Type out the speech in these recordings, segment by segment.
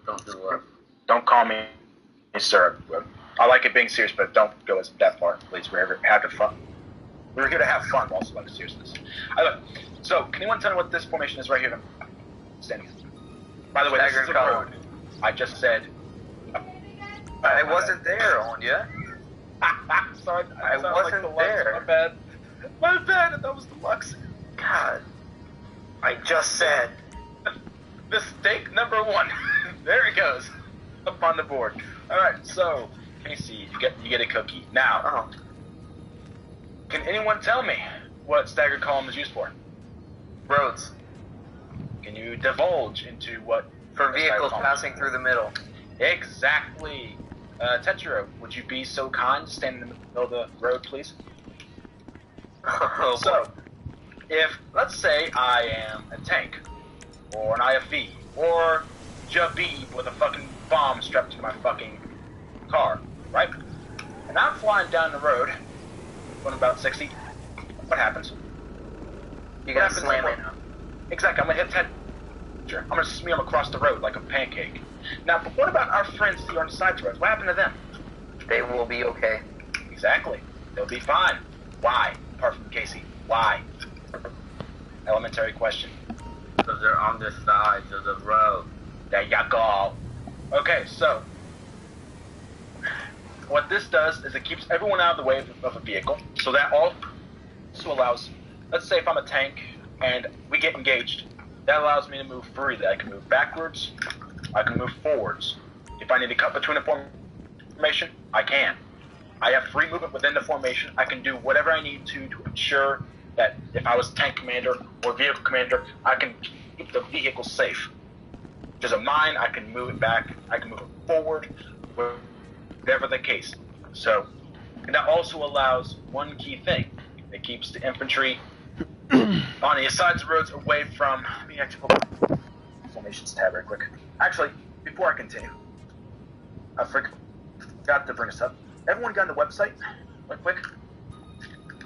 Don't do what? Don't call me sir. I like it being serious, but don't go as that far, please. We're here to have fun. We're here to have fun, but also like seriousness. So, can anyone tell me what this formation is right here? Standing. By the way, this is a road. I just said. I wasn't there, Onya. Sorry, I wasn't like there. My bad. My bad. That was deluxe. God. I just said. Mistake number 1. There it goes. Up on the board. Alright, so Casey, you get a cookie. Now, can anyone tell me what staggered column is used for? Roads. Can you divulge into what? For vehicles passing through the middle. Exactly. Tetro, would you be so kind to stand in the middle of the road, please? So, if, let's say, I am a tank, or an IFV, or Jabib with a fucking bomb strapped to my fucking car, right? And I'm flying down the road, going about 60. What happens? You gotta slam it. Exactly, I'm gonna hit Tetro. I'm gonna smear them across the road like a pancake. Now, but what about our friends here on the side roads? What happened to them? They will be okay. Exactly. They'll be fine. Why? Apart from Casey. Why? Elementary question. Because they're on the sides of the road. There you go. Okay, so what this does is it keeps everyone out of the way of a vehicle. So that also allows, let's say if I'm a tank and we get engaged, that allows me to move freely. I can move backwards, I can move forwards. If I need to cut between a formation, I can. I have free movement within the formation. I can do whatever I need to ensure that if I was tank commander or vehicle commander, I can keep the vehicle safe. If there's a mine, I can move it back, I can move it forward, whatever the case. So, and that also allows one key thing. It keeps the infantry on the sides of roads away from, let me actually pull up the formations tab real quick. Actually, before I continue, I forgot to bring this up. Everyone got on the website, real quick?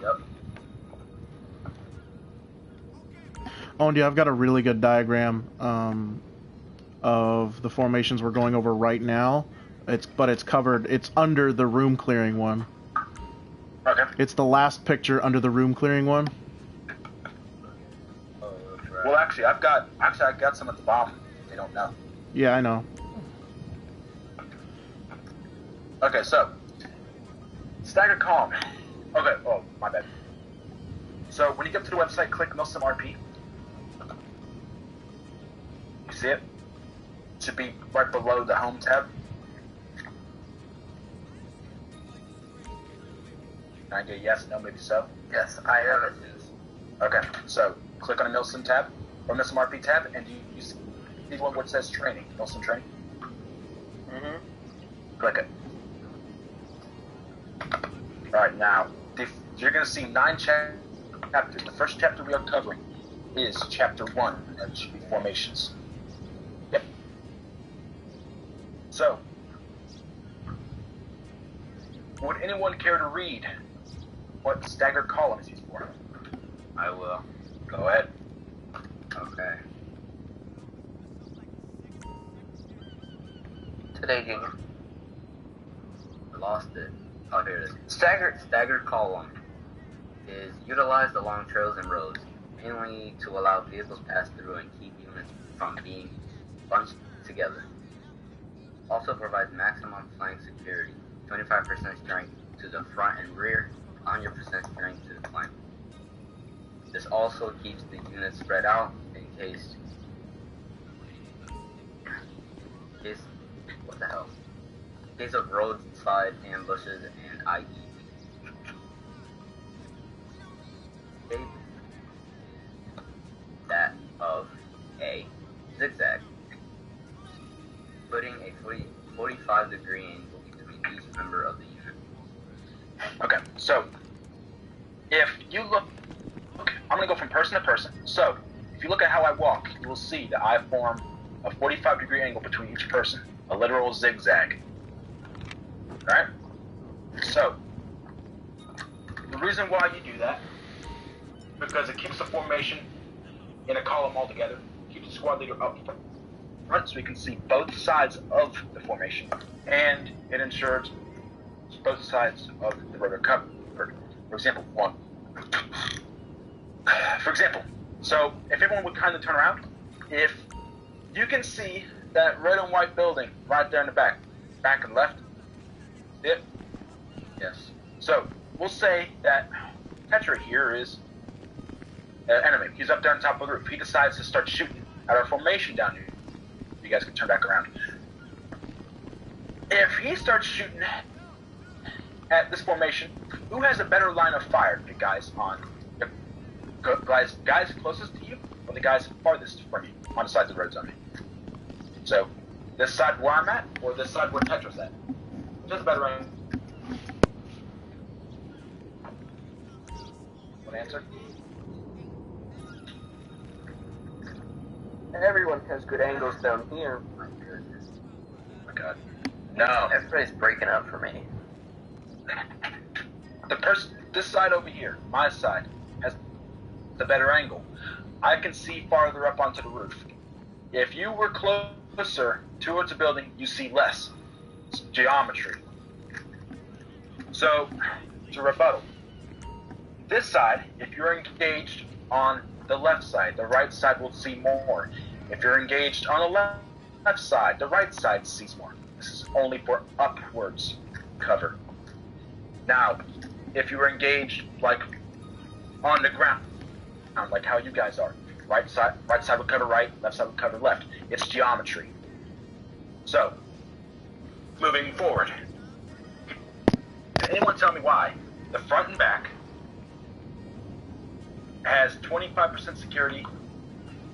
Yep. Oh, yeah, I've got a really good diagram of the formations we're going over right now. But it's covered. It's under the room clearing one. Okay. It's the last picture under the room clearing one. Well, actually, I got some at the bottom. They don't know. Yeah, I know. Okay, so staggered column. Okay. Oh, my bad. So when you get to the website, click Milsim RP. You see it? It should be right below the home tab. Can I get a yes, no, maybe so? Yes, I have it. Okay, so click on the Milsim tab, or Milsim RP tab, and you see the one where it says training, Milsim training. Click it. Alright, now, you're going to see 9 chapters. The first chapter we are covering is chapter 1, and it should be formations. Yep. So, would anyone care to read what staggered column is used for? I will. Go ahead. Okay. Today, Junior. I lost it. Oh, here it is. Staggered column is utilized along trails and roads, mainly to allow vehicles pass through and keep units from being bunched together. Also provides maximum flank security, 25% strength to the front and rear, 100% strength to the flank. This also keeps the units spread out in case what the hell? In case of roadside ambushes and IE. That of a zigzag, putting a 45-degree angle between each member of the unit. Okay, so if you look, I'm going to go from person to person. So if you look at how I walk, you will see that I form a 45-degree angle between each person, a literal zigzag. Alright? So, the reason why you do that, because it keeps the formation in a column altogether, keeps the squad leader up front so we can see both sides of the formation, and it ensures both sides of the road are covered. For example, so if everyone would kindly turn around, if you can see that red and white building right there in the back and left, see it? Yes. So we'll say that Tetra here is an enemy. He's up there on top of the roof. He decides to start shooting at our formation down here. You guys can turn back around. If he starts shooting at this formation, who has a better line of fire? The guys on the guys closest to you, or the guys farthest from you on the sides of the roads on me? So this side where I'm at, or this side where Tetra's at? Which has a better range? One answer. Everyone has good angles down here. My goodness. Oh my god. No. Everybody's breaking up for me. This side over here, my side, has the better angle. I can see farther up onto the roof. If you were closer towards the building, you see less. It's geometry. So, to rebuttal, this side, if you're engaged on the left side, the right side will see more. If you're engaged on the left side, the right side sees more. This is only for upwards cover. Now, if you were engaged like on the ground, like how you guys are, right side would cover right, left side would cover left. It's geometry. So, moving forward, can anyone tell me why the front and back has 25% security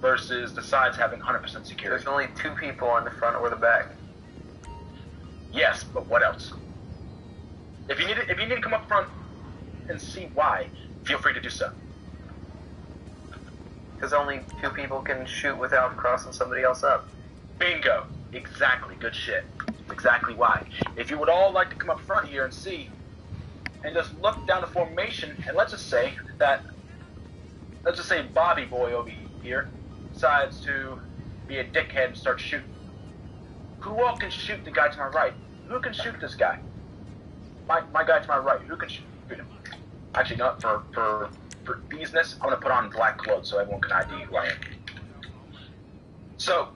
versus the sides having 100% security? There's only 2 people on the front or the back. Yes, but what else? If you need to come up front and see why, feel free to do so. Because only 2 people can shoot without crossing somebody else up. Bingo. Exactly. Good shit. Exactly why. If you would all like to come up front here and see, and just look down the formation, and let's just say Bobby Boy over here decides to be a dickhead and start shooting. Who all can shoot the guy to my right? Who can shoot this guy? My guy to my right. Who can shoot him? Actually, not for easiness, I'm gonna put on black clothes so everyone can ID who I am. So,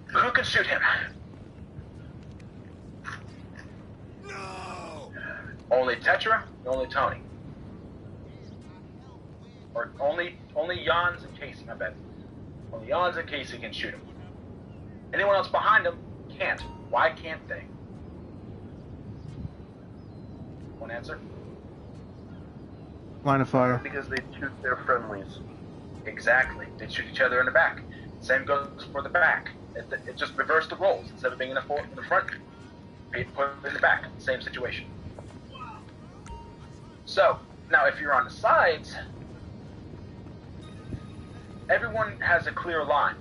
who can shoot him? No! Only Tetra, only Tony. Or only Jans and Casey, I bet. Only Jans and Casey can shoot him. Anyone else behind him can't. Why can't they? One answer? Line of fire. Because they shoot their friendlies. Exactly. They shoot each other in the back. Same goes for the back. It just reversed the roles. Instead of being in the front, it put it in the back. Same situation. So, now if you're on the sides, everyone has a clear line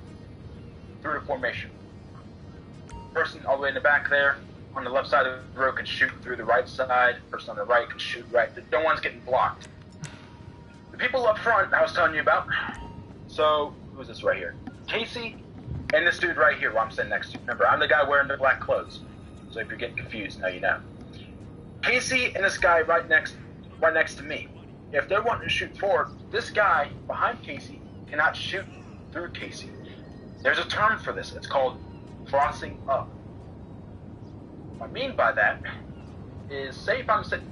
through the formation. Person all the way in the back there, on the left side of the road can shoot through the right side. Person on the right can shoot right. No one's getting blocked. The people up front I was telling you about. So, who's this right here? Casey and this dude right here who I'm sitting next to. Remember, I'm the guy wearing the black clothes. So if you're getting confused, now you know. Casey and this guy right next to me. If they're wanting to shoot forward, this guy behind Casey cannot shoot through Casey. There's a term for this. It's called crossing up. What I mean by that is, say if I'm sitting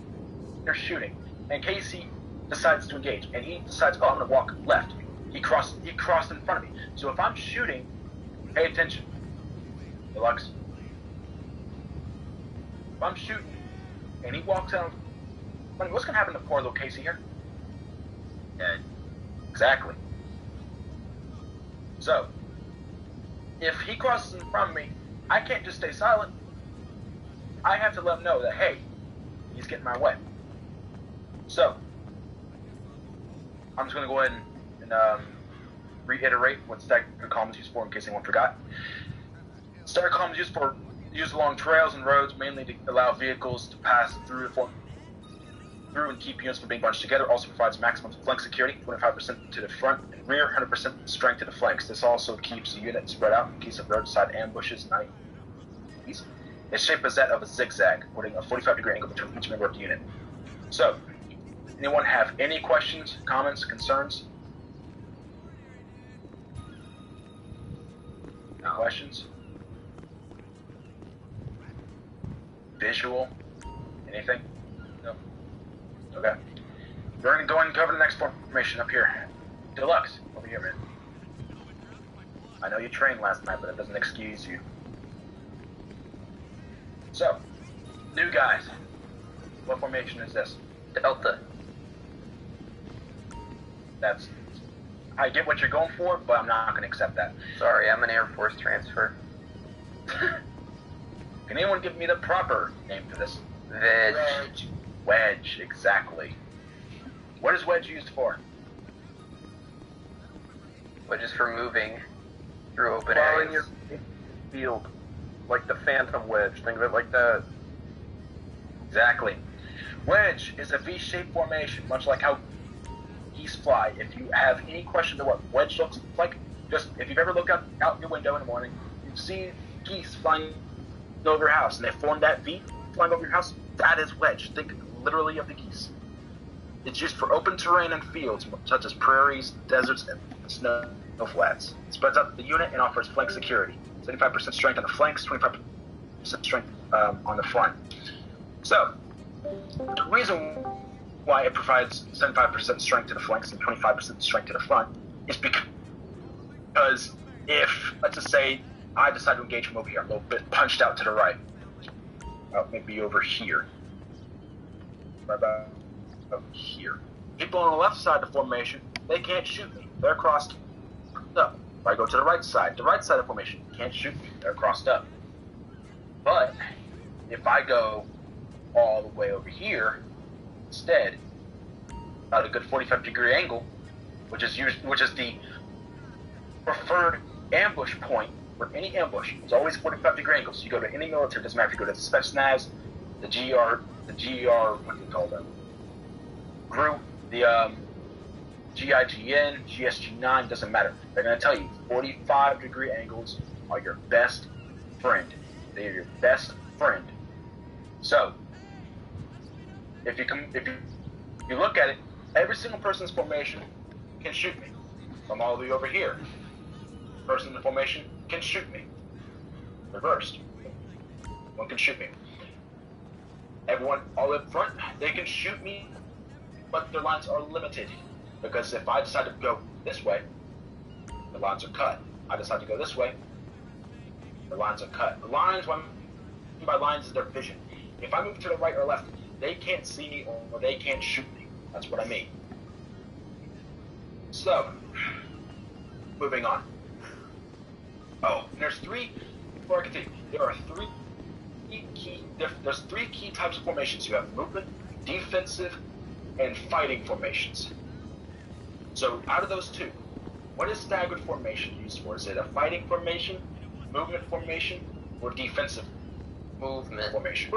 there shooting, and Casey decides to engage, and he decides, oh, I'm going to walk left. He crossed in front of me. So if I'm shooting, pay attention. Deluxe. If I'm shooting, and he walks out, what's going to happen to poor little Casey here? Yeah. Exactly. So, if he crosses in front of me, I can't just stay silent. I have to let him know that, hey, he's getting my way. So, I'm just going to go ahead and reiterate what staggered column is used for in case anyone forgot. Staggered column is used along trails and roads, mainly to allow vehicles to pass through the through and keep units from being bunched together. Also provides maximum flank security, 25% to the front and rear, 100% strength to the flanks. This also keeps the unit spread out in case of roadside ambushes and IEDs. Its shape is that of a zigzag, putting a 45-degree angle between each member of the unit. So, anyone have any questions, comments, concerns? No questions? Visual? Anything? No? Okay. We're going to go ahead and cover the next formation up here. Deluxe, over here, man. I know you trained last night, but it doesn't excuse you. So, new guys. What formation is this? Delta. That's... I get what you're going for, but I'm not going to accept that. Sorry, I'm an Air Force transfer. Can anyone give me the proper name for this? Veg. Wedge, exactly. What is wedge used for? Which is for moving through open Plowing areas. your field. Like the phantom wedge. Think of it like that. Exactly. Wedge is a V-shaped formation, much like how geese fly. If you have any questions of what wedge looks like, just if you've ever looked out your window in the morning, you see geese flying over your house, and they form that V flying over your house. That is wedge. Think literally of the geese. It's used for open terrain and fields, such as prairies, deserts, and snow flats. It spreads out the unit and offers flank security. 75% strength on the flanks, 25% strength on the front. So, the reason why it provides 75% strength to the flanks and 25% strength to the front is because if, let's just say, I decide to engage from over here, a little bit punched out to the right, maybe over here, right about over here. People on the left side of the formation, they can't shoot me. They're crossed up. If I go to the right side of the formation, can't shoot me. They're crossed up. But if I go all the way over here instead, at a good 45-degree angle, which is the preferred ambush point for any ambush. It's always 45-degree angles. So you go to any military, doesn't matter if you go to the Spetsnaz, the GR, what do you call them? GRU, the GIGN, GSG9, doesn't matter. They're going to tell you 45-degree angles are your best friend. They are your best friend. So, if you look at it, every single person's formation can shoot me. From all the way over here. Person in the formation can shoot me. Reversed. One can shoot me. Everyone all up front, they can shoot me, but their lines are limited. Because if I decide to go this way, the lines are cut. I decide to go this way, the lines are cut. The lines, what I mean by lines is their vision. If I move to the right or left, they can't see me or they can't shoot me. That's what I mean. So, moving on. Oh, and there's three, before I continue, there's three key types of formations. You have movement, defensive, and fighting formations. So, out of those two, what is staggered formation used for? Is it a fighting formation, movement formation, or defensive Movement. formation?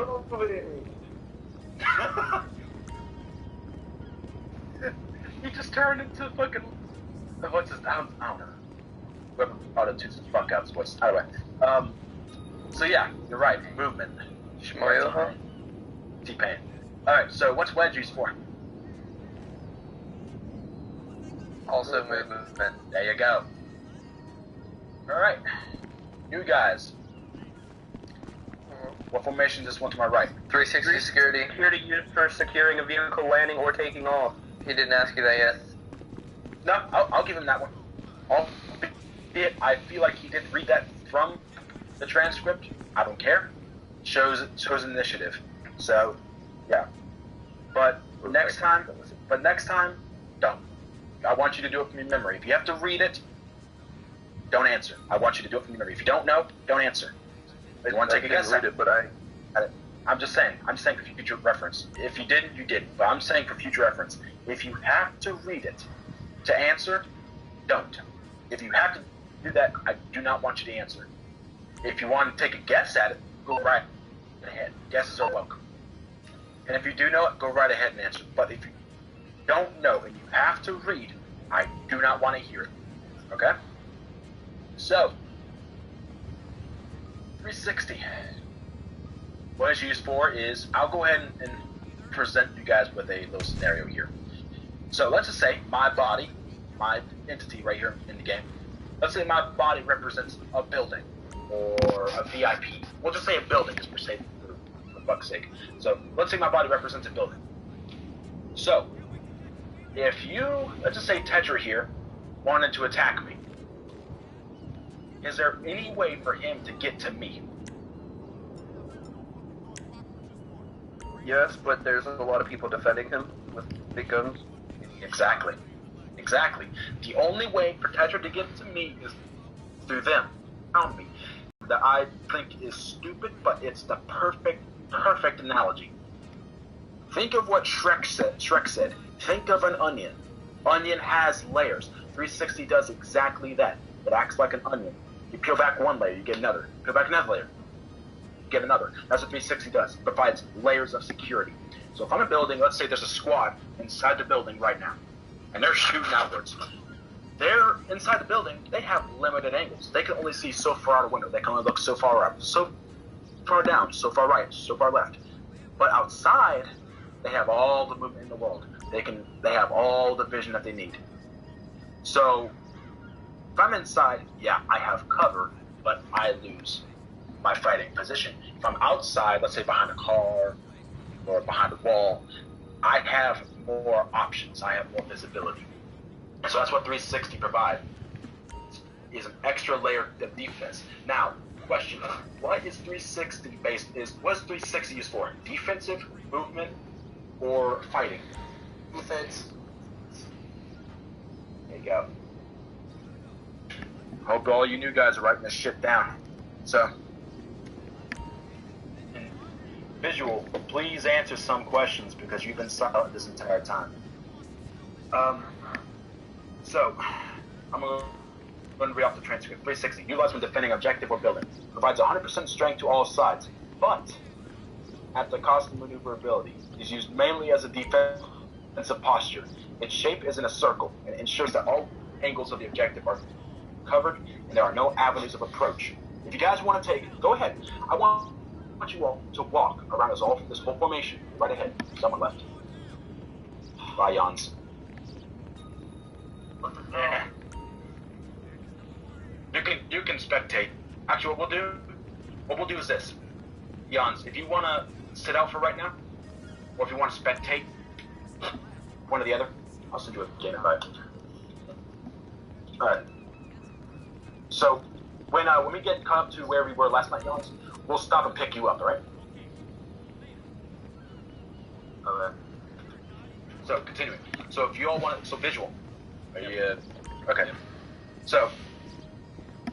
He just turned into fucking... What's his... I don't know. Whoever auto-tunes the fuck out his voice. Anyway. So yeah, you're right. Movement. Shmoyoha? T-Pain. Alright, so what's wedge used for? Also movement. There you go. Alright. You guys. What formation is this one to my right? 360 security. Security used for securing a vehicle landing or taking off. He didn't ask you that yet. No, I'll give him that one. I feel like he didn't read that from the transcript. I don't care. Shows initiative. So, yeah. But next time, don't. I want you to do it from your memory. If you have to read it, don't answer. I want you to do it from your memory. If you don't know, don't answer. If you want to take a guess at it, but I'm just saying for future reference. If you didn't, you didn't. But I'm saying for future reference. If you have to read it to answer, don't. If you have to do that, I do not want you to answer. If you want to take a guess at it, go right ahead. Guesses are welcome. And if you do know it, go right ahead and answer. But if you don't know and you have to read, I do not want to hear it. Okay? So, 360. What it's used for is, I'll go ahead and present you guys with a little scenario here. So let's just say my body, my entity right here in the game, let's say my body represents a building or a VIP. We'll just say a building, just for fuck's sake. So let's say my body represents a building. So if you, let's just say Tetra here, wanted to attack me, is there any way for him to get to me? Yes, but there's a lot of people defending him with big guns. Exactly. The only way for Tetra to get to me is through them, around me. That I think is stupid, but it's the perfect analogy. Think of what Shrek said. Think of an onion. Onion has layers. 360 does exactly that. It acts like an onion. You peel back one layer, you get another. Peel back another layer, you get another. That's what 360 does. It provides layers of security. So if I'm in a building, let's say there's a squad inside the building right now, and they're shooting outwards. They're inside the building, they have limited angles. They can only see so far out a window. They can only look so far up, so far down, so far right, so far left. But outside, they have all the movement in the world. They have all the vision that they need. So if I'm inside, yeah, I have cover, but I lose my fighting position. If I'm outside, let's say behind a car or behind a wall, I have more options. I have more visibility. So that's what 360 provides, is an extra layer of defense. Now, question, what is 360 based, what is 360 used for? Defensive, movement, or fighting? Defense. There you go. Hope all you new guys are writing this shit down. So, Visual, please answer some questions because you've been silent this entire time. So, I'm going to read off the transcript. 360, utilized when defending objective or building. Provides 100% strength to all sides, but at the cost of maneuverability. Is used mainly as a defensive posture. Its shape is in a circle and ensures that all angles of the objective are covered and there are no avenues of approach. If you guys want to take, go ahead. I want you all to walk around this whole formation right ahead. Someone left. Bye, Jans. You can spectate. Actually, what we'll do is this. Jans, if you want to sit out for right now, or if you want to spectate, one or the other, I'll send you a game invite. All right. So when we get caught up to where we were last night, Jans, we'll stop and pick you up. All right? Okay. So continuing. So if you all want, so visual. Are you okay? So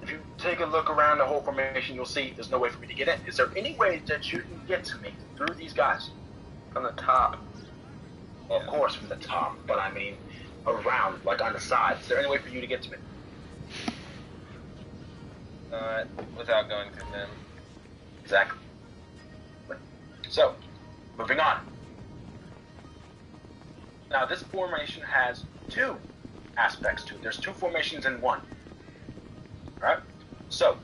if you take a look around the whole formation, you'll see there's no way for me to get in. Is there any way that you can get to me through these guys? From the top. Well, of course, from the top, but I mean around, like on the side. Is there any way for you to get to me? Without going through them. Exactly. So, moving on. Now, this formation has two aspects to it. There's two formations in one. Alright? So,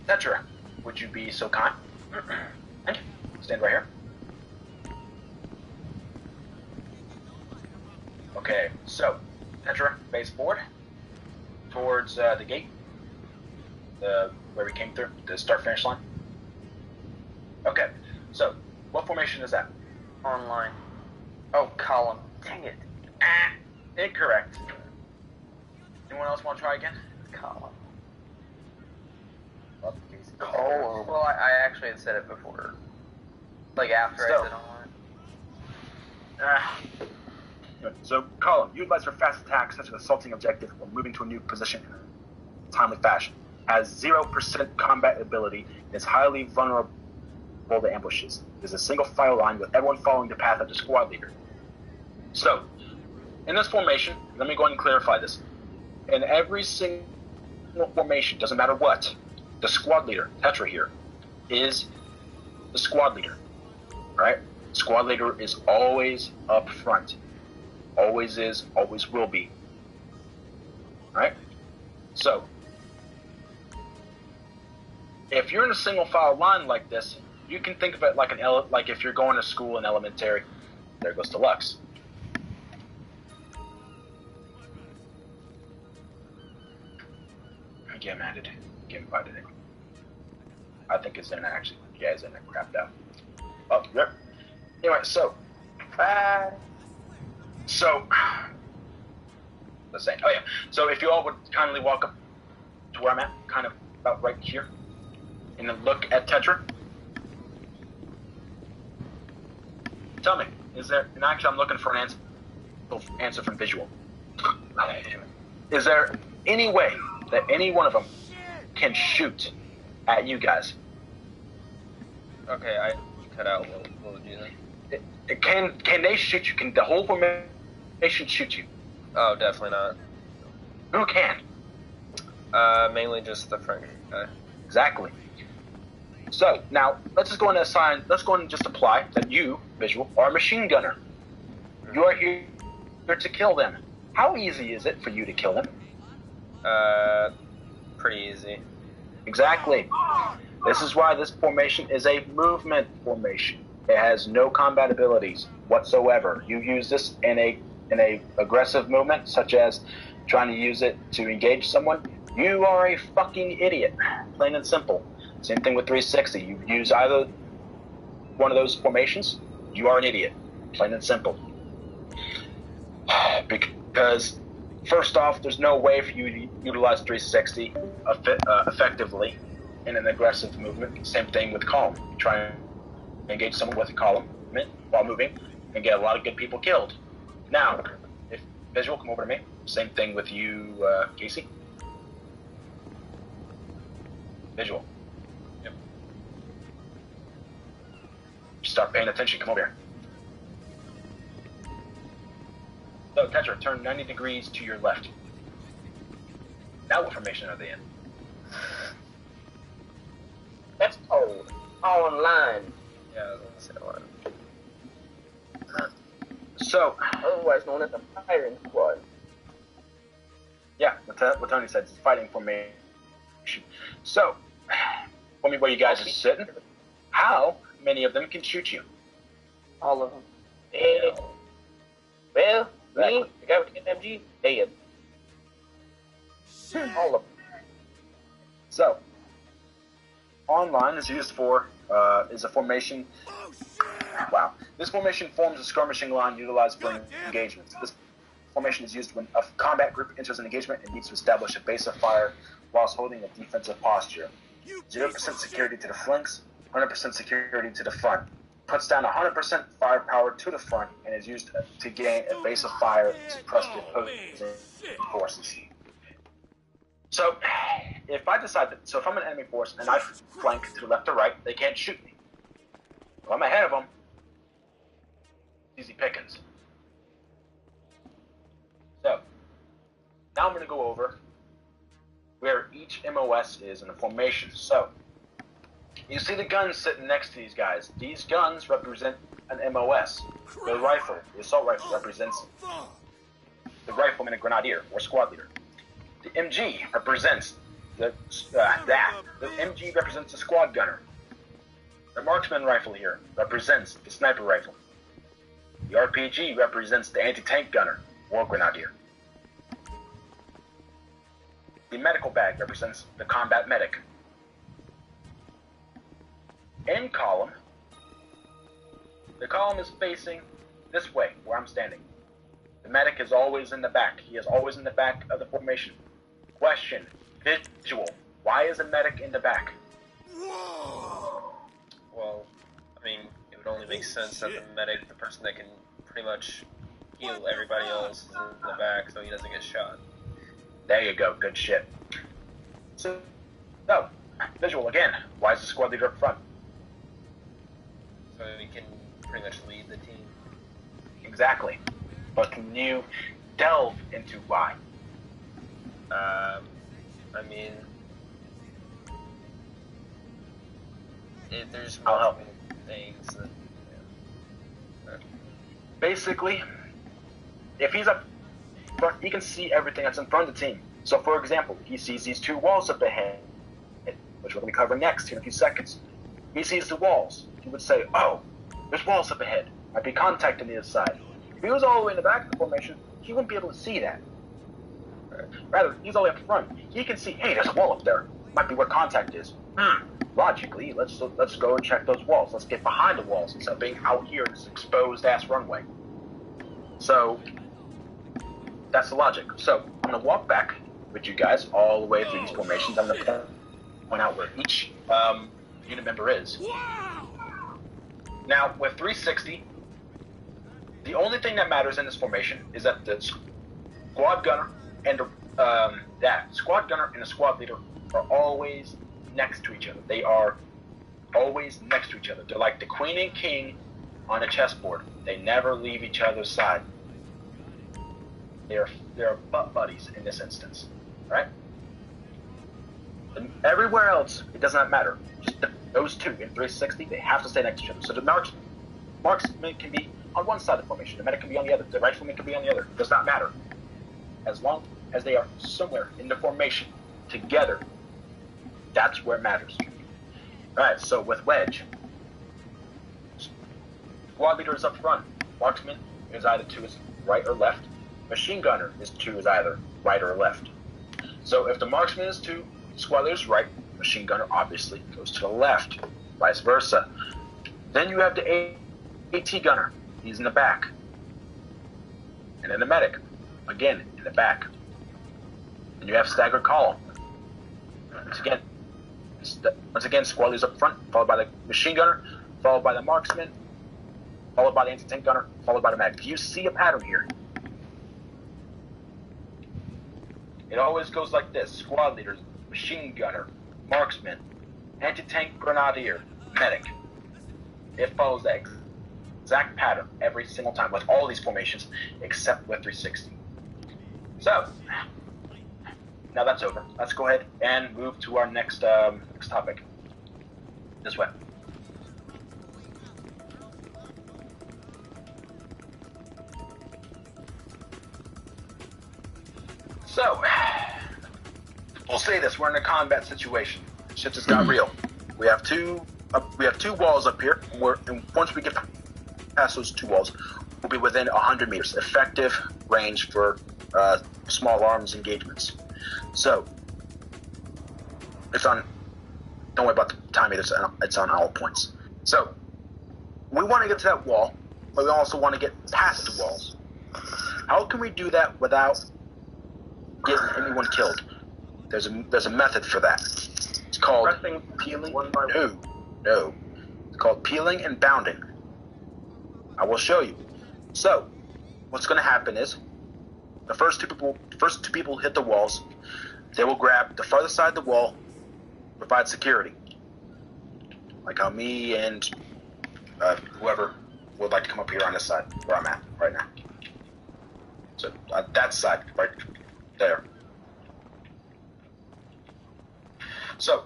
Tetra, would you be so kind? Thank you. Stand right here. Okay, so, Tetra, face forward towards the gate, where we came through, the start-finish line. Okay, so, what formation is that? Online. Oh, column. Dang it. Incorrect. Anyone else want to try again? Column. Column. Well, I actually had said it before. Like after I said online. So, column. Utilized for fast attacks such as assaulting objective or moving to a new position in a timely fashion. Has 0% combat ability and is highly vulnerable to ambushes. There's a single file line with everyone following the path of the squad leader. So, in this formation, let me go ahead and clarify this. In every single formation, doesn't matter what, the squad leader, Tetra here, is the squad leader. Right? Squad leader is always up front. Always is, always will be. Alright? So, if you're in a single file line like this, you can think of it like like if you're going to school in elementary. There goes Deluxe. Get him added. Get him invited in. I think his internet actually, yeah, his internet crapped out. Oh, yep. Anyway, so, let's say, oh yeah. So if you all would kindly walk up to where I'm at, kind of about right here, and then look at Tetra. Tell me, is there, and actually I'm looking for an answer from Visual. Is there any way that any one of them can shoot at you guys? Okay, you cut out. What would you think? Can they shoot you? Can the whole formation shoot you? Oh, definitely not. Who can? Mainly just the front guy. Exactly. So now let's just go and just apply that you, Visual, are a machine gunner. You are here to kill them. How easy is it for you to kill them? Pretty easy. Exactly. This is why this formation is a movement formation. It has no combat abilities whatsoever. You use this in a aggressive movement, such as trying to use it to engage someone. You are a fucking idiot, plain and simple. Same thing with 360. You use either one of those formations, you are an idiot, plain and simple. Because first off, there's no way for you to utilize 360 effectively in an aggressive movement. Same thing with column. Try and engage someone with a column while moving and get a lot of good people killed. Now, if Visual, come over to me. Same thing with you, Casey. Visual. Yep. Start paying attention. Come over here. So, Tetra, turn 90 degrees to your left. Now what formation are they in? That's cold. Online. Yeah, I was gonna say one. So, Otherwise known as the firing squad. yeah, what Tony said, it's fighting formation. So, tell me where you guys are sitting. How many of them can shoot you? All of them. Well, me, the guy with the MG, dead. All of them. So, online is used for, is a formation. Wow. This formation forms a skirmishing line utilized for engagements. This formation is used when a combat group enters an engagement and needs to establish a base of fire whilst holding a defensive posture. 0% security to the flanks, 100% security to the front. Puts down 100% firepower to the front and is used to gain a base of fire to suppress the opposing forces. So, if I'm an enemy force and I flank to the left or right, they can't shoot me. If I'm ahead of them, easy pickings. So, now I'm going to go over where each MOS is in a formation. So, you see the guns sitting next to these guys. These guns represent an MOS. The rifle, the assault rifle, represents the rifleman and grenadier, or squad leader. The MG represents the MG represents the squad gunner. The marksman rifle here represents the sniper rifle. The RPG represents the anti-tank gunner, or grenadier. The medical bag represents the combat medic. In column, the column is facing this way, where I'm standing. The medic is always in the back. He is always in the back of the formation. Question, Visual, why is a medic in the back? Well, I mean, it would only make sense that the medic, the person that can pretty much heal everybody else, is in the back so he doesn't get shot. There you go, good shit. So, Visual again, why is the squad leader up front? So he can pretty much lead the team. Exactly. But can you delve into why? I mean, there's I'll help. multiple things that, basically, if he's up front, he can see everything that's in front of the team. So, for example, he sees these 2 walls up ahead, which we're going to be covering next in a few seconds. He sees the walls. He would say, oh, there's walls up ahead. Might be contact on the other side. If he was all the way in the back of the formation, he wouldn't be able to see that. Rather, he's all the way up front. He can see, hey, there's a wall up there. Might be where contact is. Logically, let's go and check those walls. Let's get behind the walls instead of being out here in this exposed-ass runway. So, that's the logic. So, I'm going to walk back with you guys all the way through these formations. I'm going to point out where each unit member is. Now, with 360, the only thing that matters in this formation is that the squad gunner and the squad leader are always next to each other. They are always next to each other. They're like the queen and king on a chessboard. They never leave each other's side. They're butt buddies in this instance, right? And everywhere else, it does not matter. Just those 2 in 360, they have to stay next to each other. So the marksman can be on one side of the formation, the medic can be on the other, the rifleman can be on the other. It does not matter. As long as they are somewhere in the formation together, that's where it matters. Alright, so with Wedge, squad leader is up front. Marksman is either to his right or left. Machine gunner is to his either right or left. So if the marksman is to the squad leader's right, machine gunner obviously goes to the left. Vice versa. Then you have the AT gunner. He's in the back. And then the medic, again, in the back. And you have staggered column. Once again, squad leader's up front, followed by the machine gunner, followed by the marksman, followed by the anti-tank gunner, followed by the medic. You see a pattern here. It always goes like this: squad leader, machine gunner, marksman, anti-tank grenadier, medic. It follows that exact pattern every single time with all these formations except with 360. So, now that's over. Let's go ahead and move to our next topic. This way. So, we'll say this: we're in a combat situation. Shit just got real. We have two walls up here. And once we get past those 2 walls, we'll be within 100 meters, effective range for small arms engagements. So, it's on. Don't worry about the timing. It's on all points. So, we want to get to that wall, but we also want to get past the walls. How can we do that without getting anyone killed? There's a method for that. It's called peeling. No. It's called peeling and bounding. I will show you. So, what's going to happen is the first two people hit the walls. They will grab the farther side of the wall, provide security, like how me and whoever would like to come up here on this side where I'm at right now. So that side right there. So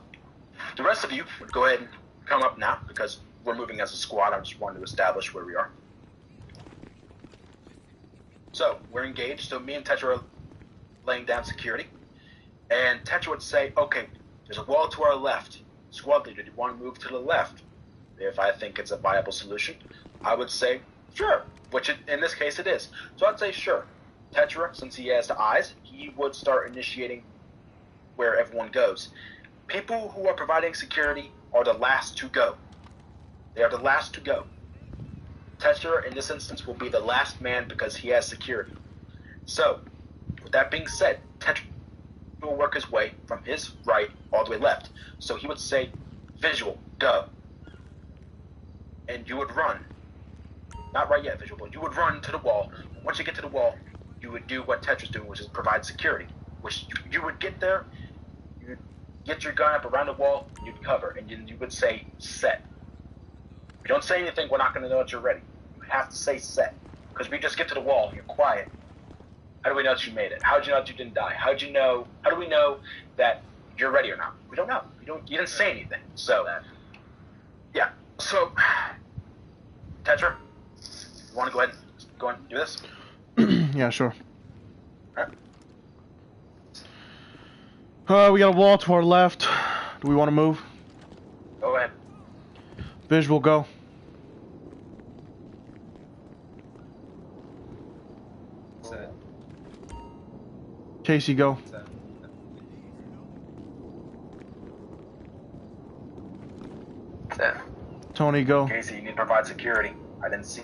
the rest of you would go ahead and come up now because we're moving as a squad. I just wanted to establish where we are. So we're engaged. So me and Tetra are laying down security. And Tetra would say, okay, there's a wall to our left. Squad leader, do you want to move to the left? If I think it's a viable solution, I would say, sure, which in this case it is. So I'd say, sure. Tetra, since he has the eyes, he would start initiating where everyone goes. People who are providing security are the last to go. They are the last to go. Tetra, in this instance, will be the last man because he has security. So, with that being said, Tetra will work his way from his right all the way left. So he would say, visual, go. And you would run. Not right yet, visual, but you would run to the wall. Once you get to the wall, you would do what Tetra's doing, which is provide security. Which you would get there, you would get your gun up around the wall, you'd cover, and you would say, set. If you don't say anything, we're not going to know that you're ready. You have to say set. Because we just get to the wall, and you're quiet. How do we know that you made it? How did you know that you didn't die? How do we know that you're ready or not? We don't know. You didn't say anything. So, yeah. So, Tetra, you want to go ahead and go and do this? Yeah, sure. Alright. We got a wall to our left. Do we want to move? Go ahead. Visual, go. Set. Casey, go. Set. Set. Tony, go. Casey, you need to provide security. I didn't see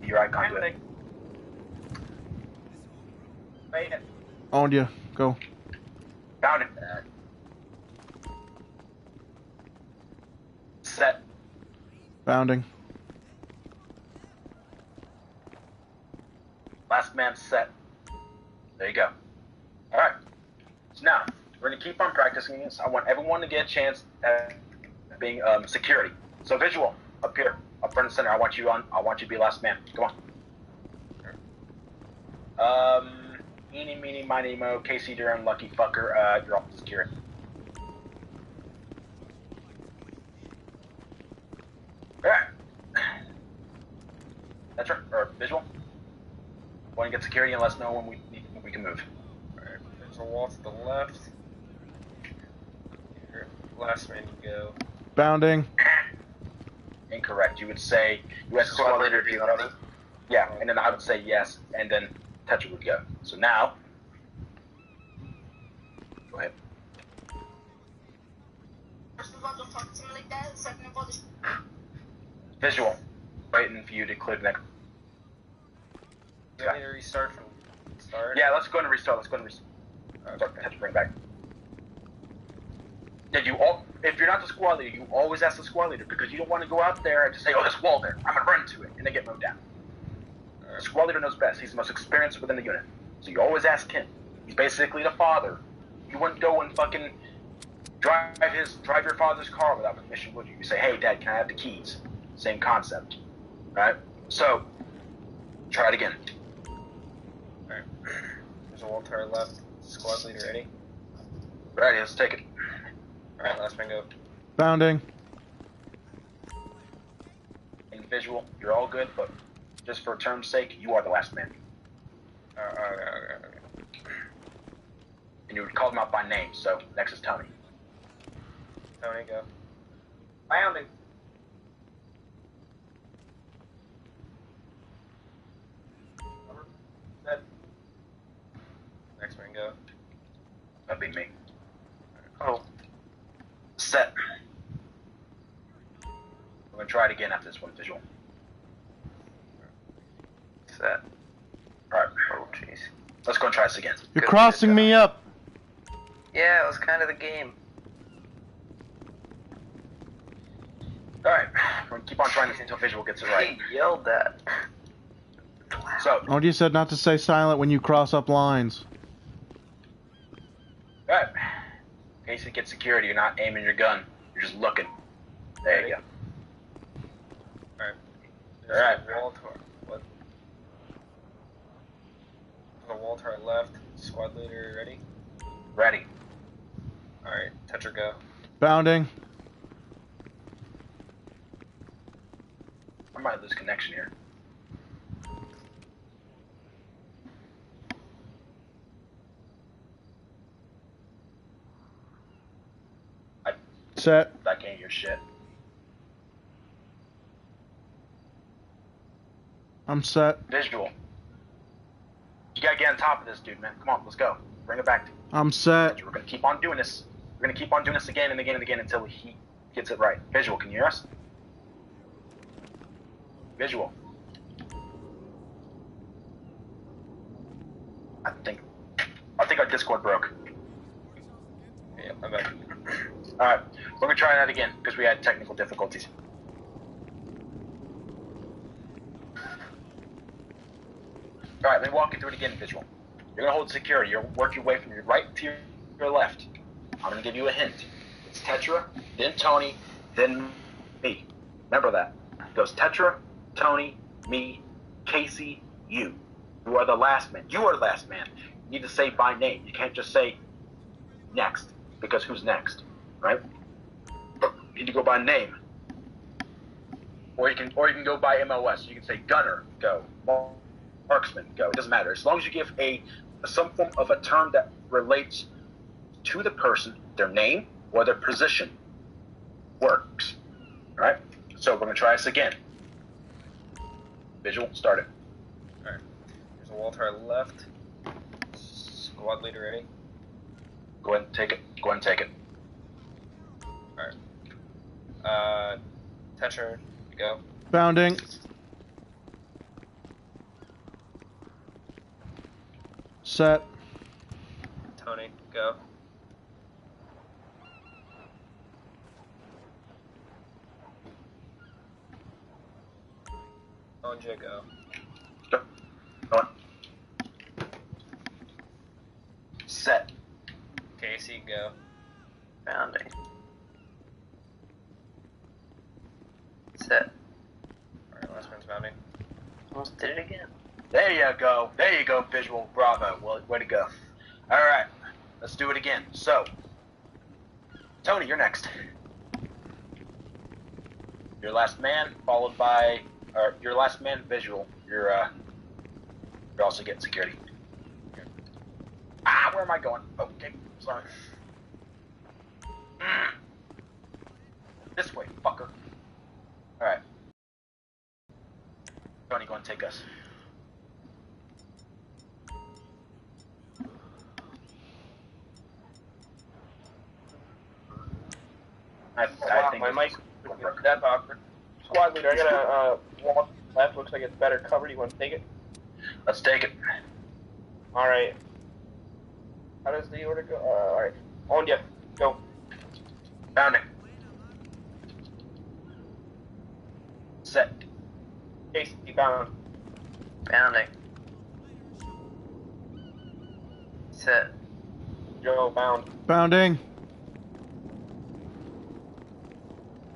your icon do it. Wait. Owned you. Go. Found it. Set. Bounding. Last man set. There you go. Alright. So now, we're going to keep on practicing this. I want everyone to get a chance at being security. So visual, up here, up front and center. I want you to be last man. Come on. Eeny, meeny, miny, mo, Casey, you're unlucky fucker. You're off security. Alright. That's right. Or visual. Want to get security and let us know when we can move. Alright, there's a wall to the left. Here, last man can go. Bounding. Incorrect. You would say you ask squad leader if you ready. Yeah, and then I would say yes, and then Tetra would go. So now, go ahead. Visual. Waiting for you to clear the next. You want me to restart from start? Yeah, let's go and restart. Okay. Tetra, bring back. If you're not the squad leader, you always ask the squad leader because you don't want to go out there and just say, "Oh, there's a wall there. I'm gonna run into it," and they get moved down. The squad leader knows best. He's the most experienced within the unit, so you always ask him. He's basically the father. You wouldn't go and fucking drive your father's car without permission, would you? You say, "Hey, Dad, can I have the keys?" Same concept, right? So, try it again. Alright. There's a wall to our left. Squad leader ready? Ready? Let's take it. Alright, last man go. Bounding. In visual, you're all good, but just for term's sake, you are the last man. Okay. And you would call them out by name, so next is Tony. Tony, go. Bounding. Next man go. That'd be me. Oh. Set. We're gonna try it again after this one, visual. Set. Alright. Oh, jeez. Let's go and try this again. You're crossing me up. Yeah, it was kind of the game. Alright. We're gonna keep on trying this until visual gets it right. He yelled that. So, Owned you said not to say silent when you cross up lines. alright. In case you get security, you're not aiming your gun. You're just looking. There you go. Alright. Alright. There's a wall to our what? There's a wall to our left. Squad leader ready? Ready. Alright, Tetra go. Bounding. I might lose connection here. Set. I can't hear shit. I'm set. Visual. You gotta get on top of this, dude, man. Come on, let's go. Bring it back. I'm set. We're gonna keep on doing this. We're gonna keep on doing this again and again and again until he gets it right. Visual, can you hear us? Visual. I think our Discord broke. Yeah, I'm back. Alright, we're gonna try that again because we had technical difficulties. Alright, let me walk you through it again, visual. You're gonna hold security. You'll work your way from your right to your left. I'm gonna give you a hint. It's Tetra, then Tony, then me. Remember that. It goes Tetra, Tony, me, Casey, you. You are the last man. You are the last man. You need to say by name. You can't just say next, because who's next, right? You need to go by name. Or you can go by MOS. You can say Gunner, go. marksman go. It doesn't matter. As long as you give some form of a term that relates to the person, their name or their position, works. All right. So we're gonna try this again. Visual, start it. Alright. There's a wall to our left. Squad leader ready. Go ahead and take it. Go ahead and take it. Alright. Tetra, go. Bounding. Set. Tony, go. Onja, go. Go. Go on. Set. Casey, go. Bounding. Set. Alright, last one's bounding. Almost did it again. There you go. There you go, Visual. Bravo. Well, way to go. All right. Let's do it again. So, Tony, you're next. Your last man, followed by, or your last man, Visual. You're also getting security. Ah, where am I going? Okay, sorry. This way, fucker. All right. Tony, go and take us. I think my this mic. is- That's awkward. Squad leader, I got a wall left. Looks like it's better covered. You want to take it? Let's take it. All right. How does the order go? All right. On you. Go. Bounding. Set. Casey, bound. Bounding. Set. Joe, bound. Bounding.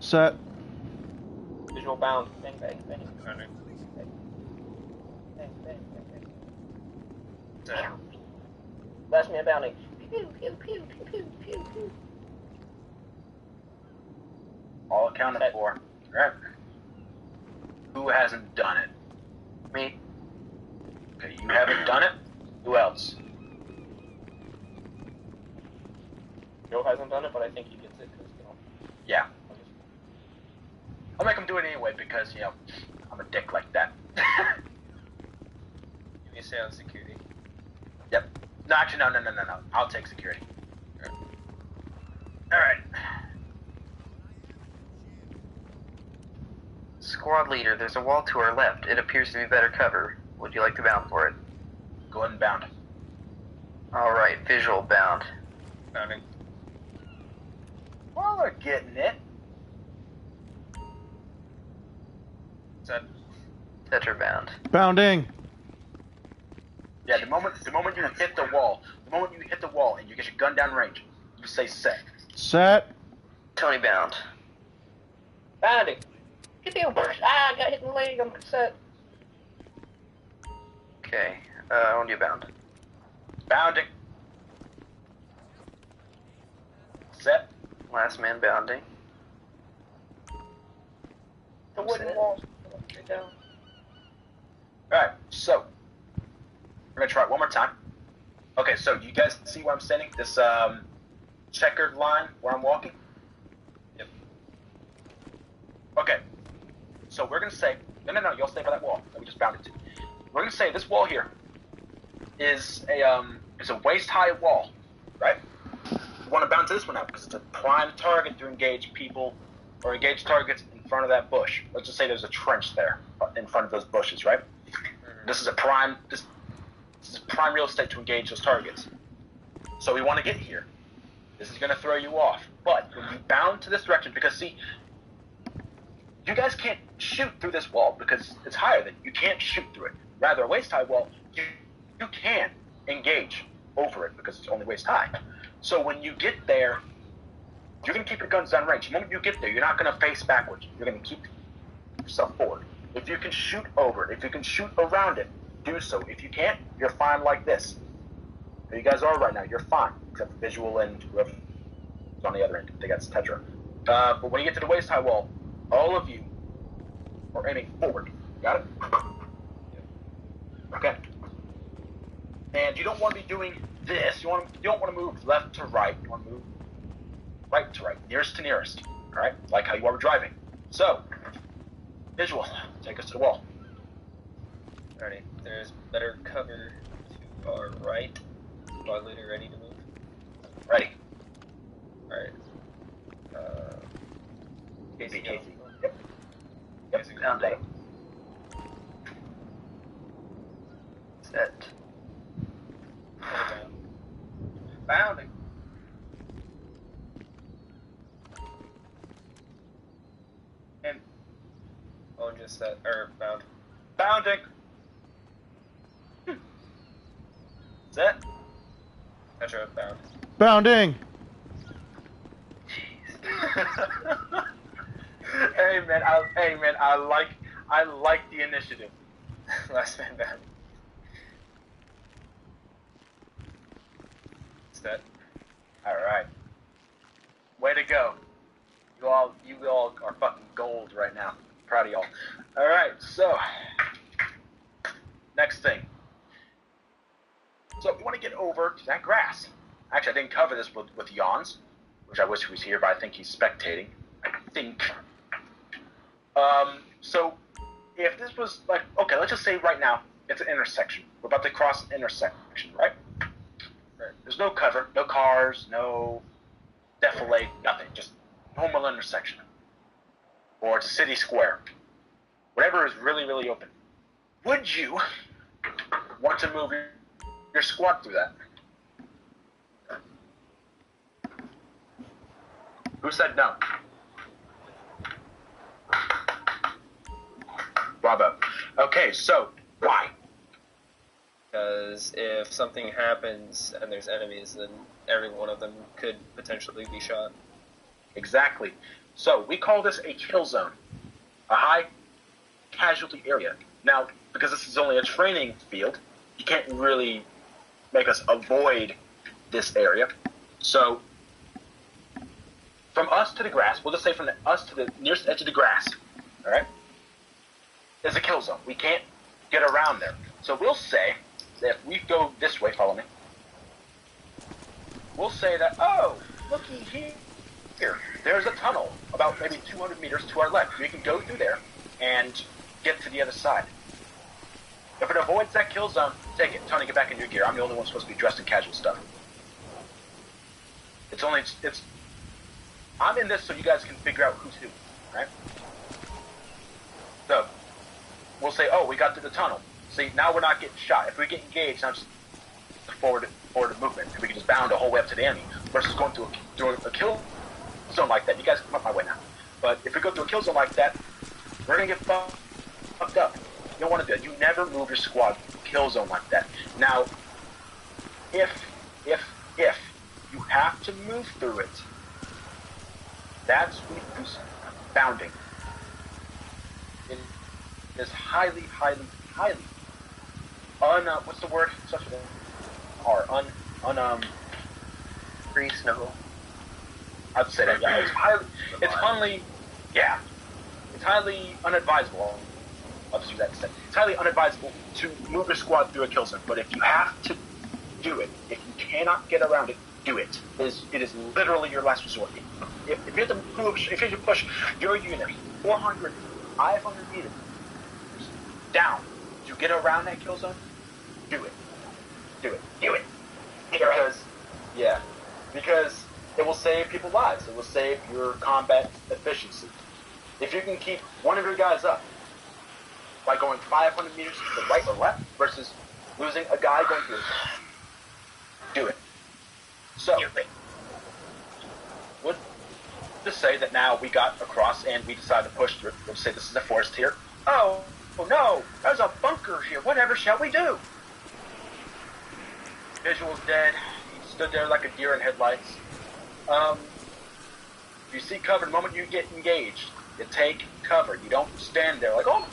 Set. Visual bound. Bang, bang, bang. Bounding. Bang, bang, bang, bang. Set. Last man bounding. Pew, pew, pew, pew, pew, pew, pew. All accounted Set. for. Right. Who hasn't done it? Me. Okay, you haven't done it? Who else? Joe hasn't done it, but I think he gets it because, Yeah. I'll make him do it anyway because, I'm a dick like that. Give me a say on security. Yep. No, actually, no. I'll take security. Alright. Squad leader, there's a wall to our left. It appears to be better cover. Would you like to bound for it? Go ahead and bound. Alright, visual bound. Bounding. Well, we're getting it. Set. Tetra bound. Bounding. Yeah, the moment you hit the wall, and you get your gun down range, you say set. Set. Tony bound. bounding. Get the burst. Ah, I got hit in the leg. I'm set. Okay, on you bound. Bounding. Set. Last man bounding. The wooden Set. walls. Get down. Alright, so we're gonna try it one more time. Okay, so you guys see where I'm standing? This checkered line where I'm walking? Yep. Okay. So we're gonna say no, y'all stay by that wall that we just bounded to. We're gonna say this wall here is a waist high wall, right? We wanna bound to this one now because it's a prime target to engage people or engage targets in front of that bush. Let's just say there's a trench there in front of those bushes, right? This is prime real estate to engage those targets. So we want to get here. This is going to throw you off. But when you bound to this direction, because see, you guys can't shoot through this wall because it's higher than you. You can't shoot through it. Rather, a waist-high wall, you can engage over it because it's only waist-high. So when you get there, you're going to keep your guns down range. The moment you get there, you're not going to face backwards. You're going to keep yourself forward. If you can shoot over it, if you can shoot around it, do so. If you can't, you're fine like this. There you guys are right now. You're fine, except for Visual and whoever's on the other end. I think that's Tetra. But when you get to the waist-high wall, all of you are aiming forward. Got it? Okay. And you don't want to be doing this. You don't want to move left to right. You want to move right to right, nearest to nearest. All right, like how you are driving. So, visual, take us to the wall. Alrighty, there's better cover to our right. Squad leader ready to move. Ready. Alright. Casey, Casey. go. Yep. Yep. Casey, Down day. Set. down. Bounding. And Oh, just that, or bound. bounding. Set. Petra, bound. Bounding. Hey man, I like the initiative. Last man bound. Set. All right. Way to go. You all are fucking gold right now. Proud of y'all. All right. So, next thing. So we want to get over to that grass. Actually, I didn't cover this with Jans, which I wish he was here, but I think he's spectating. I think. So if this was like, okay, let's just say right now it's an intersection. We're about to cross an intersection, right? Right. There's no cover, no cars, no defilade, nothing. Just normal intersection. Or it's a city square. Whatever is really, really open. Would you want to move your squad through that? Who said no? Bravo. Okay, so why? Because if something happens and there's enemies, then every one of them could potentially be shot. Exactly. So we call this a kill zone, a high casualty area. Now, because this is only a training field, you can't really make us avoid this area. So from us to the grass, we'll just say from us to the nearest edge of the grass, all right, is a kill zone. We can't get around there. So we'll say that if we go this way, follow me, we'll say that, oh, looky here, there's a tunnel about maybe 200 meters to our left. We can go through there and get to the other side. If it avoids that kill zone, take it. Tony, get back in your gear. I'm the only one supposed to be dressed in casual stuff. I'm in this so you guys can figure out who's who, right? So, we'll say, oh, we got to the tunnel. See, now we're not getting shot. If we get engaged, now just forward movement, and we can just bound the whole way up to the enemy, versus going through a kill zone like that. You guys come up my way now. But if we go through a kill zone like that, we're going to get fucked up. You don't want to do it. You never move your squad kill zone like that. Now, if you have to move through it, that's when you do bounding. It is highly what's the word? Such a R. Reasonable. I'd say that, yeah. It's highly unadvisable. I'll just use that instead. It's highly unadvisable to move your squad through a kill zone, but if you have to do it, if you cannot get around it, do it. It is literally your last resort. If you have to push your unit 400, 500 meters down to get around that kill zone, do it. Because it will save people's lives. It will save your combat efficiency. If you can keep one of your guys up by going 500 meters to the right or left versus losing a guy going through it, do it. So, we'll just say that now we got across and we decided to push through. We'll say this is a forest here. Oh no, there's a bunker here. Whatever shall we do? Visual's dead. He stood there like a deer in headlights. If you see cover, the moment you get engaged, you take cover. You don't stand there like, oh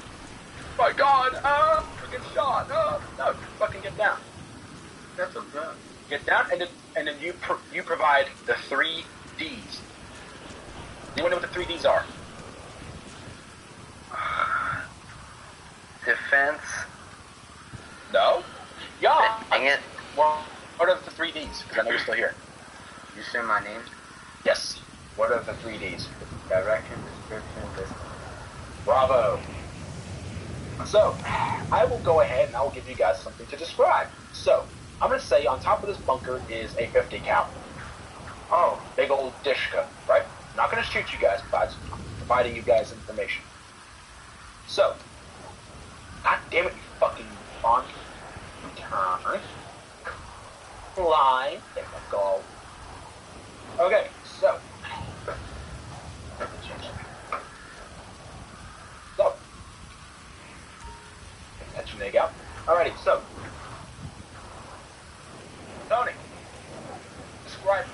my god, I get shot. No, fucking get down. That's a gun. Get down, and then you provide the 3 Ds. Anyone know what the 3 Ds are? Defense. No? Yeah. Dang it. Well, what are the 3 Ds? Because I know you're still here. You say my name? Yes. What are the 3 Ds? Direction, description, distance. Bravo. So, I will go ahead and I will give you guys something to describe. So, I'm going to say on top of this bunker is a 50 cal. Oh, big old dishka, right? I'm not going to shoot you guys, but I'm providing you guys information. So, god damn it, you fucking font. Turn. Line. There we go. Okay, so. So. That's your neg out. Alrighty, so. Tony. Describe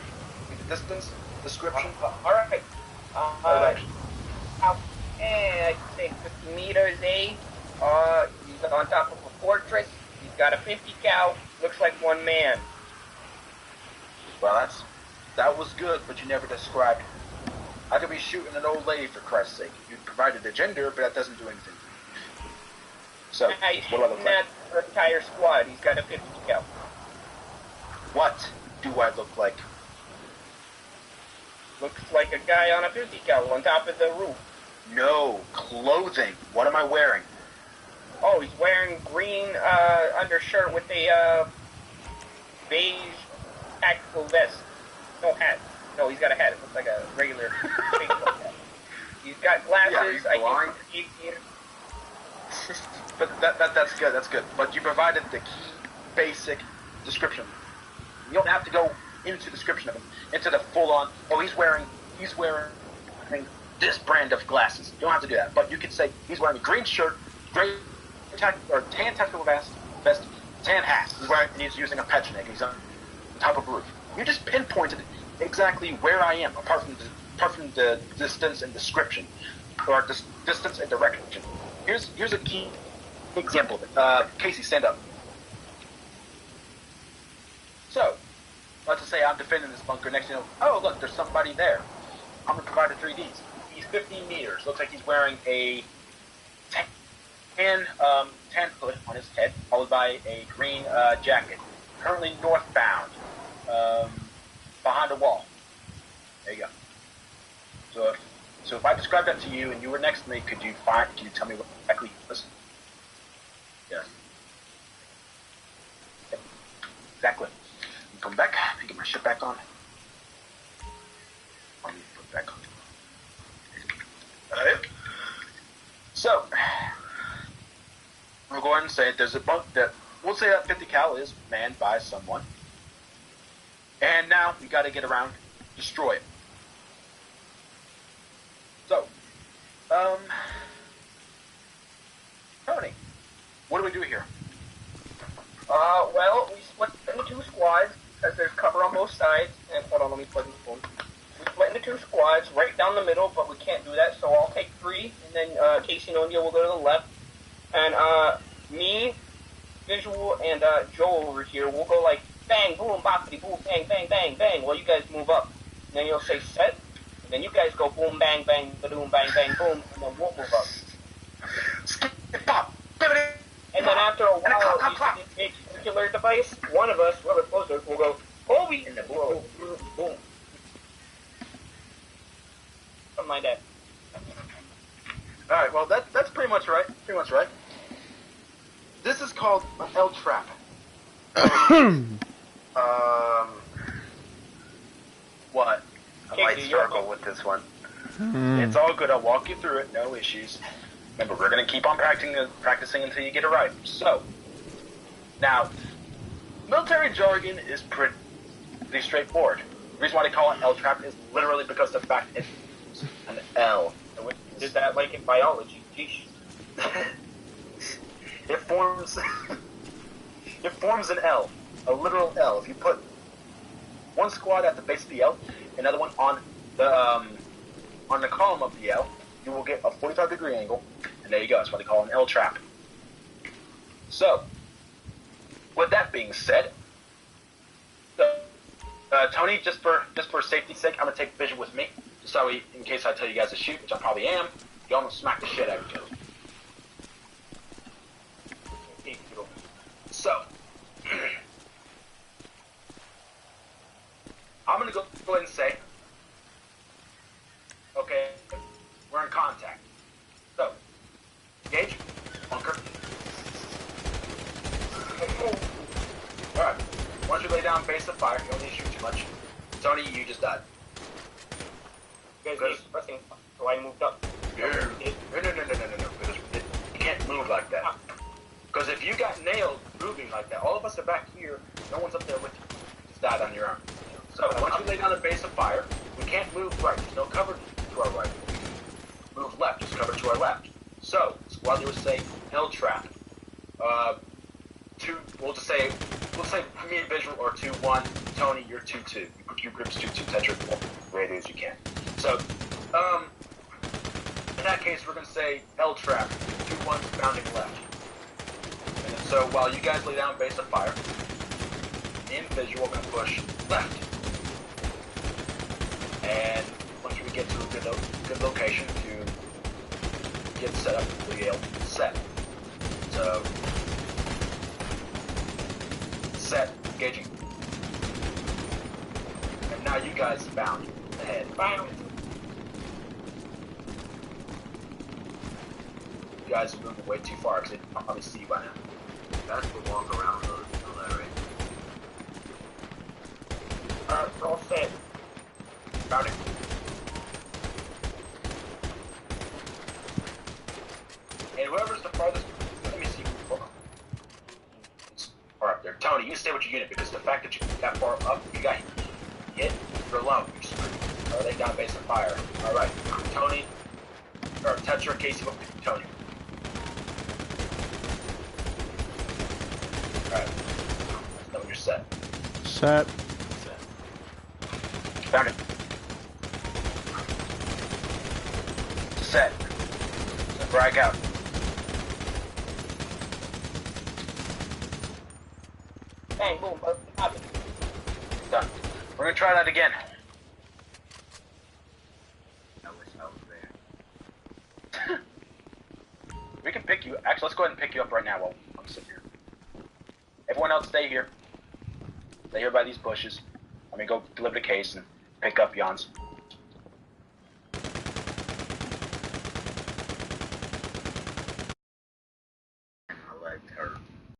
the distance, description. Alright. I think 50 meters, eh? He's on top of a fortress. He's got a 50 cal. Looks like one man. Well, that was good, but you never described it. I could be shooting an old lady for Christ's sake. You provided a gender, but that doesn't do anything. So, what do I look like? Not the entire squad. He's got a 50 cal. What do I look like? Looks like a guy on a 50 cal on top of the roof. No, clothing. What am I wearing? Oh, he's wearing green undershirt with a beige tactical vest. No hat. No, he's got a hat. It looks like a regular baseball hat. He's got glasses. Yeah, blind. But that's good. That's good. But you provided the key basic description. You don't have to go into the description of him, into the full-on. Oh, he's wearing I think, this brand of glasses. You don't have to do that. But you could say he's wearing a green shirt, tan tactical vest, tan hat. He's using a Petchnik. He's on top of a roof. You just pinpointed exactly where I am, apart from the distance and description, or distance and direction. Here's a key example of it. Casey, stand up. So, let's say I'm defending this bunker. Next thing you know, oh look, there's somebody there. I'm gonna provide the 3Ds. He's 15 meters. Looks like he's wearing a tan hood on his head, followed by a green jacket. Currently northbound, behind a wall. There you go. So if I described that to you and you were next to me, could you tell me what exactly he was? Yes. Yep. Exactly. Come back and get my shit back on. Let me put it back on. Alright. So, we'll go ahead and say there's a bunk that, we'll say that 50 cal is manned by someone. And now we gotta get around, destroy it. So, Tony, what do we do here? Well, we split into 2 squads, because there's cover on both sides, and hold on, let me plug this phone. We split into 2 squads, right down the middle, but we can't do that, so I'll take 3, and then, Casey and O'Neill will go to the left, and, me, Visual, and, Joel over here, we'll go like, bang, boom, boppity, boom, bang, bang, bang, bang, while you guys move up. And then you'll say set, and then you guys go boom, bang, bang, ba-doom, bang, bang, boom, and then we'll move up. Skip, pop, bibbidi. And then after a while, using a circular device, one of us, whoever's closer, will go, Kobe, and then boom, boom, boom. Something like that. Alright, well, that's pretty much right. Pretty much right. This is called an L trap. What? I might struggle with this one. It's all good. I'll walk you through it. No issues. Remember, we're going to keep on practicing until you get it right. So, now, military jargon is pretty straightforward. The reason why they call it L trap is literally because of the fact it's an L. Did that like in biology? Geesh. It forms an L, a literal L. If you put one squad at the base of the L, another one on the column of the L, you will get a 45-degree angle, and there you go. That's what they call an L trap. So, with that being said, Tony, just for safety's sake, I'm gonna take Vision with me, so in case I tell you guys to shoot, which I probably am, y'all gonna smack the shit out of each other. So, I'm gonna go ahead and say, okay, we're in contact. So, engage, bunker. Alright, once you lay down base of fire, you don't need to shoot too much. Tony, you just died. You guys keep pressing, so I moved up. No, because you can't move like that. Because if you got nailed moving like that, all of us are back here, no one's up there with you. You just died on your own. So once you lay down the base of fire, we can't move right. There's no cover to our right. Move left, just cover to our left. So, squad leader would say, hell trap. We'll say me and Visual or 2-1. Tony, you're 2-2. You grips 2-2. Tetra, way as you can. So, in that case, we're going to say L trap, 2-1 bounding left. And then, so while you guys lay down base of fire, in Visual, we're going to push left. And once we get to a good location to get set up, we'll be able to set. So, set, engaging. And now you guys bound ahead. Bound. You guys are moving way too far because they can probably see you by now. That's the walk around the area. We're all set. Bounding. And whoever's the farthest, let me see. It's far up there. Tony, you can stay with your unit because the fact that you got far up, you got hit, you're alone. You're screwed. Lay down base of fire. Alright. Tony, or Tetra, Casey, look at Tony. Alright. Let's know when you're set. Set. Found it. Set. Brag out. Bang, boom, pop it. Done. We're gonna try that again. I wish I was there. We can pick you. Actually, let's go ahead and pick you up right now while I'm sitting here. Everyone else, stay here. Stay here by these bushes. Let me go deliver the case and pick up Jans. I liked her.